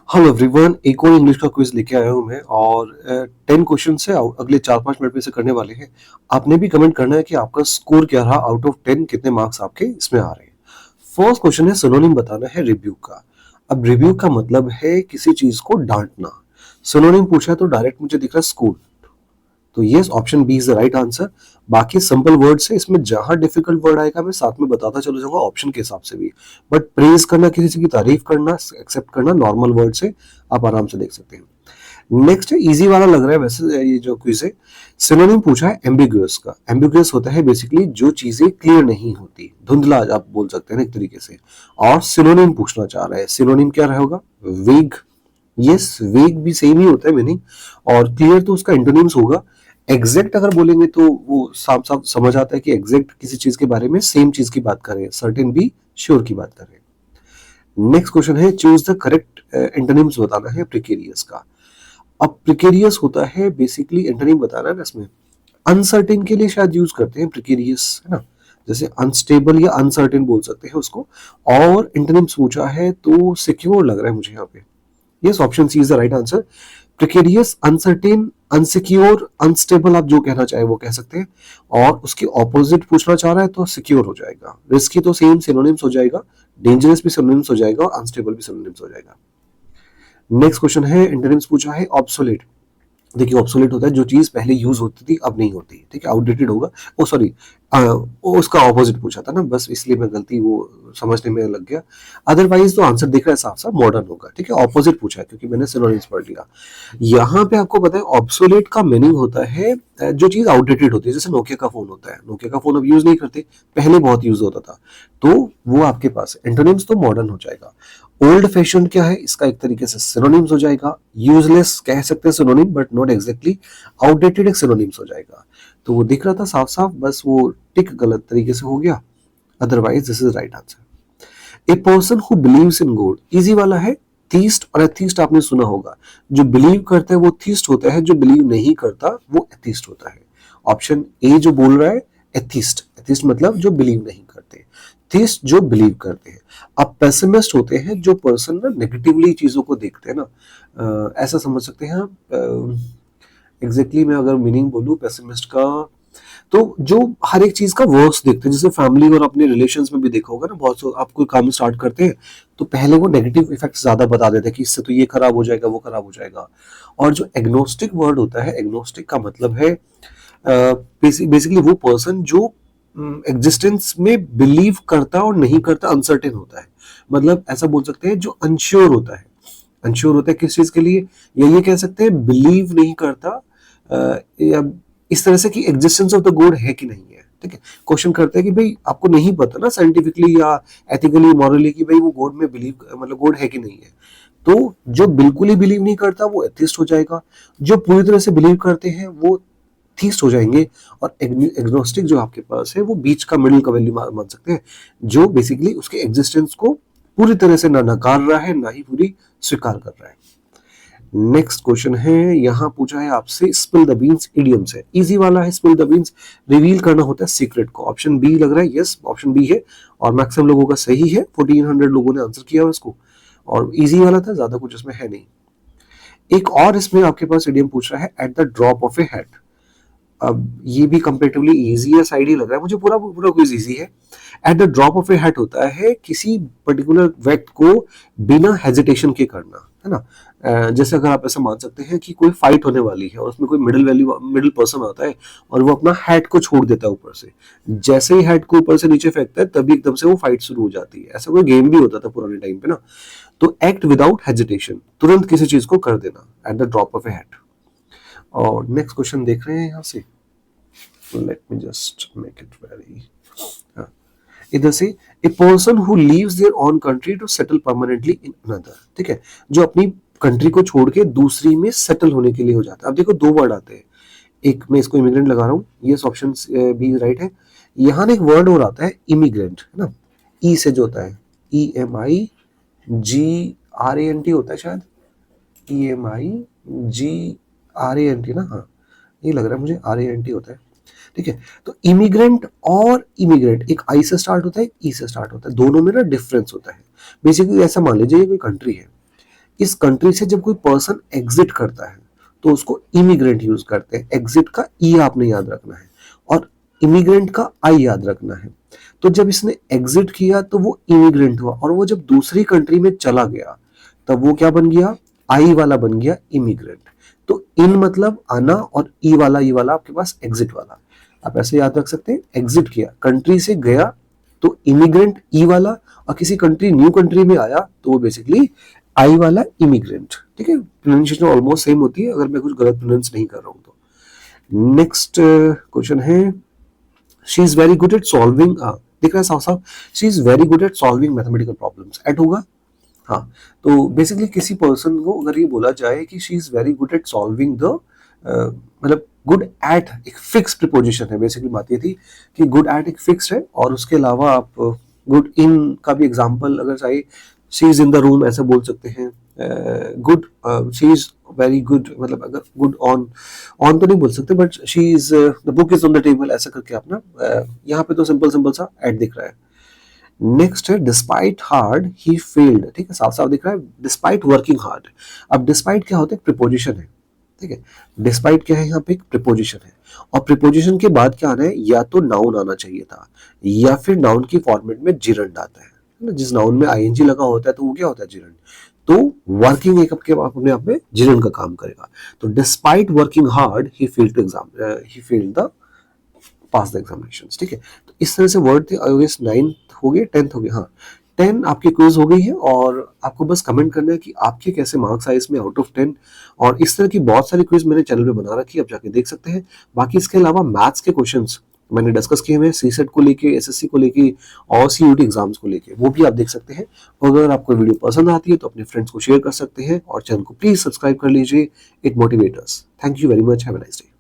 Hello everyone, एक और English का क्विज लेके आया हूँ मैं और 10 क्वेश्चन से अगले 4-5 मिनट में से करने वाले हैं। आपने भी कमेंट करना है कि आपका स्कोर क्या रहा, आउट ऑफ 10 कितने मार्क्स आपके इसमें आ रहे हैं। फर्स्ट क्वेश्चन है सिनोनिम बताना है रिब्यूक का। अब रिब्यूक का मतलब है किसी चीज को डांटना। सिनोनिम पूछा है तो डायरेक्ट मुझे दिख रहा है स्कूल, तो yes option B is the right answer. बाकी सिंपल वर्ड्स है, इसमें जहां डिफिकल्ट वर्ड आएगा मैं साथ में बताता चलो जाऊंगा ऑप्शन के हिसाब से भी। बट प्रेज करना, किसी चीज की तारीफ करना, एक्सेप्ट करना नॉर्मल वर्ड से आप आराम से देख सकते हैं। नेक्स्ट है इजी वाला लग रहा है वैसे ये जो क्विज है। सिनोनिम पूछा है एम्बिगुअस का। एम्बिगुअस होता है बेसिकली जो चीजें क्लियर नहीं होती, धुंधला आप बोल सकते हैं ना एक तरीके से। और सिनोनिम पूछना चाह रहा है, सिनोनिम क्या रहेगा? वेग। यस, वेग भी सेम ही होता है मीनिंग। और क्लियर तो उसका एंटोनिम्स होगा। एग्जैक्ट अगर बोलेंगे तो वो साफ साफ समझ आता है कि एग्जैक्ट किसी चीज के बारे में सेम चीज की बात कर रहे हैं, सर्टेन भी श्योर की बात कर रहे हैं। नेक्स्ट क्वेश्चन है चूज द करेक्ट एंटोनिम्स बताना है प्रिकेरियस का। अब प्रिकेरियस होता है बेसिकली एंटोनिम बताना है ना इसमें। अनसर्टेन के लिए शायद यूज करते हैं प्रिकेरियस, है ना। जैसे अनस्टेबल या अनसर्टेन बोल सकते हैं उसको। और एंटोनिम्स पूछा है तो सिक्योर लग रहा है मुझे यहाँ पे। Yes, option C is the right answer. Precarious, uncertain, unsecure, unstable आप जो कहना चाहे वो कह सकते हैं। और उसकी ऑपोजिट पूछना चाह रहा है तो सिक्योर हो जाएगा। रिस्की तो सेम सिनोनिम्स हो जाएगा, डेंजरस भी सिनोनिम्स हो जाएगा और अनस्टेबल भी सिनोनिम्स हो जाएगा। नेक्स्ट क्वेश्चन है एंटोनिम्स पूछा है ऑब्सोलेट। देखिए ऑब्सोलेट होता है जो चीज पहले यूज होती थी अब नहीं होती, ठीक है, आउटडेटेड होगा। ओ सॉरी, उसका ऑपोजिट पूछा था ना, बस इसलिए मैं गलती वो समझने में लग गया। अदरवाइज तो आंसर दिख रहा है साफ साफ, मॉडर्न होगा, ठीक है। ऑपोजिट पूछा है क्योंकि मैंने सिनोनिम्स पढ़ लिया। यहाँ पे आपको पता है ऑब्सोलेट का मीनिंग होता है जो चीज आउटडेटेड होती है। जैसे नोकिया का फोन होता है, नोकिया का फोन अब यूज नहीं करते, पहले बहुत यूज होता था, तो वो आपके पास है। एंटोनिम्स तो मॉडर्न हो जाएगा। ओल्ड फैशन क्या है, इसका एक तरीके से सिनोनिम्स हो जाएगा। यूजलेस कह सकते हैं synonym, but not exactly. Outdated एक सिनोनिम्स हो जाएगा। तो वो दिख रहा था साफ साफ, बस वो टिक गलत तरीके से हो गया। Otherwise this is right answer. A person who believes in God, easy वाला है। थीस्ट और एथीस्ट आपने सुना होगा। जो बिलीव करता है वो थीस्ट होता है, जो बिलीव नहीं करता वो एथीस्ट होता है। ऑप्शन ए जो बोल रहा है एथीस्ट। एथीस्ट मतलब जो बिलीव नहीं करते, थीस्ट जो बिलीव करते हैं। अब पेसिमिस्ट होते हैं जो पर्सन ना नेगेटिवली चीजों को देखते हैं ना, ऐसा समझ सकते हैं आप। एग्जैक्टली मैं अगर मीनिंग बोलूं पेसिमिस्ट का, तो जो हर एक चीज का वर्स्ट देखते हैं। जैसे फैमिली और अपने रिलेशंस में भी देखा होगा ना, बहुत से आप कोई काम स्टार्ट करते हैं तो पहले वो नेगेटिव इफेक्ट ज्यादा बता देते हैं कि इससे तो ये खराब हो जाएगा, वो खराब हो जाएगा। और जो एग्नोस्टिक वर्ड होता है, एग्नोस्टिक का मतलब है बेसिकली वो पर्सन जो एग्जिस्टेंस में बिलीव करता और नहीं करता, अनसर्टेन होता है। मतलब ऐसा बोल सकते हैं जो अनश्योर होता है। अनश्योर होता है किस चीज के लिए, या ये कह सकते हैं बिलीव नहीं करता, या इस तरह से कि एग्जिस्टेंस ऑफ द गॉड है कि नहीं है, ठीक है। क्वेश्चन करते हैं कि भाई आपको नहीं पता ना साइंटिफिकली या एथिकली मॉरली कि भाई वो गॉड में बिलीव, मतलब गॉड है कि नहीं है। तो जो बिल्कुल ही बिलीव नहीं करता वो एथिस्ट हो जाएगा। जो पूरी तरह से बिलीव करते हैं वो थीस्ट हो जाएंगे। और एग्नोस्टिक जो आपके पास है वो बीच का मिडिल का वैल्यू मान सकते हैं, जो बेसिकली उसके एग्जिस्टेंस को पूरी तरह से ना नकार रहा है ना ही पूरी स्वीकार कर रहा है। नेक्स्ट क्वेश्चन है, यहां पूछा है आपसे स्पिल द बीन्स, इडियम से। इजी वाला है, स्पिल द बीन्स रिवील करना होता है सीक्रेट को। ऑप्शन बी लग रहा है, यस ऑप्शन बी है। और मैक्सिमम लोगों का सही है, 1400 लोगों ने आंसर किया इसको। और इजी वाला था, ज्यादा कुछ इसमें है नहीं। एक और इसमें आपके पास इडियम पूछ रहा है eight the drop of a hat. अब ये भी कंपेरेटिवली इजी है, साइड ही लग रहा है मुझे, पूरा पूरा क्विज इजी है। Eight the drop of a hat होता है किसी पर्टिकुलर व्यक्ति को बिना हेजिटेशन के करना, है ना। जैसे अगर आप ऐसा मान सकते हैं कि कोई फाइट होने वाली है और उसमें कोई मिडिल पर्सन आता है और वो अपना हैट को छोड़ देता है ऊपर से। जैसे ही हैट को ऊपर से नीचे फेंकता है तभी एकदम से वो फाइट शुरू हो जाती है। ऐसा कोई गेम भी होता था पुराने टाइम पे ना। तो एक्ट विदाउट हेजिटेशन, तुरंत किसी चीज को कर देना, at the drop of a hat. और नेक्स्ट क्वेश्चन देख रहे हैं यहाँ से, let me just make it very, इधर से a person who leaves their own country to settle permanently in another, ठीक है, जो अपनी कंट्री को छोड़ के दूसरी में सेटल होने के लिए हो जाता है। अब देखो दो वर्ड आते हैं, एक मैं इसको इमिग्रेंट लगा रहा हूँ, ये ऑप्शन बी राइट है। यहाँ एक वर्ड और आता है इमिग्रेंट, है ना, ई से जो होता है, EMIGRANT होता है शायद, EMIGRANT ना, हाँ ये लग रहा है मुझे, RANT होता है, ठीक है। तो इमिग्रेंट और इमिग्रेंट एक आई से स्टार्ट होता है, ई से स्टार्ट होता है, दोनों में ना डिफरेंस होता है। बेसिकली ऐसा मान लीजिए कोई कंट्री है, इस कंट्री से जब कोई पर्सन एग्जिट करता है तो उसको इमिग्रेंट यूज करते हैं। एग्जिट का ई आपने याद रखना है और इमिग्रेंट का आई याद रखना है। तो जब इसने एग्जिट किया तो वो इमिग्रेंट हुआ, और वो जब दूसरी कंट्री में चला गया तब वो क्या बन गया, आई वाला बन गया इमिग्रेंट। तो इन मतलब आना और ई वाला आपके पास एग्जिट वाला। आप ऐसे याद रख सकते हैं, एग्जिट किया कंट्री से गया तो इमिग्रेंट ई वाला, और किसी कंट्री न्यू कंट्री में आया तो वो बेसिकली आई वाला इमिग्रेंट। ठीक है, प्रोनाउंसिएशन ऑलमोस्ट सेम होती है अगर मैं कुछ गलत प्रोनाउंस नहीं कर रहा हूं तो। नेक्स्ट क्वेश्चन है, she is very good at solving, दिख रहा है साफ साफ, she is very good at solving mathematical problems, add होगा। हाँ, तो बेसिकली किसी पर्सन को अगर ये बोला जाए कि she is very good at solving the, मतलब गुड एट एक फिक्स प्रीपोजिशन है। बेसिकली बात ये थी कि गुड एट एक फिक्स है, और उसके अलावा आप गुड इन का भी एग्जांपल अगर चाहिए, she is in the room ऐसे बोल सकते हैं। Good, she is very good, मतलब अगर गुड ऑन तो नहीं बोल सकते, but she is, the book is on the table ऐसा करके अपना, यहाँ पे तो सिंपल सा एट दिख रहा है। नेक्स्ट है डिस्पाइट हार्ड ही फेल्ड, ठीक है, साफ साफ दिख रहा है डिस्पाइट वर्किंग हार्ड। अब डिस्पाइट क्या होता है, प्रीपोजिशन है। ठीक है, डिस्पाइट क्या है, यहाँ पे एक प्रीपोजिशन है, और प्रीपोजिशन के बाद क्या आना है, या तो नाउन आना चाहिए था या फिर नाउन की फॉर्मेट में जिरंड आता है ना। जिस नाउन में आईएनजी लगा होता है तो वो क्या होता है, जिरंड। तो वर्किंग एक अपने आप में जिरंड का काम करेगा। तो despite working hard he failed the pass the examinations. ठीक है, तो इस तरह से वर्ड थे। आईओएस 9th हो गए, 10th हो गए। हाँ, 10 आपकी क्विज हो गई है, और आपको बस कमेंट करना है कि आपके कैसे मार्क्स आए इसमें आउट ऑफ 10। और इस तरह की बहुत सारी क्विज मैंने चैनल पे बना रखी है, आप जाके देख सकते हैं। बाकी इसके अलावा मैथ्स के क्वेश्चंस मैंने डिस्कस किए हुए हैं, सीसेट को लेके, एसएससी को लेके और सीयूटी एग्जाम्स को लेके, वो भी आप देख सकते हैं। अगर आपको वीडियो पसंद आती है तो अपने फ्रेंड्स को शेयर कर सकते हैं, और चैनल को प्लीज सब्सक्राइब कर लीजिए, it motivate us. Thank you very much, have a nice day.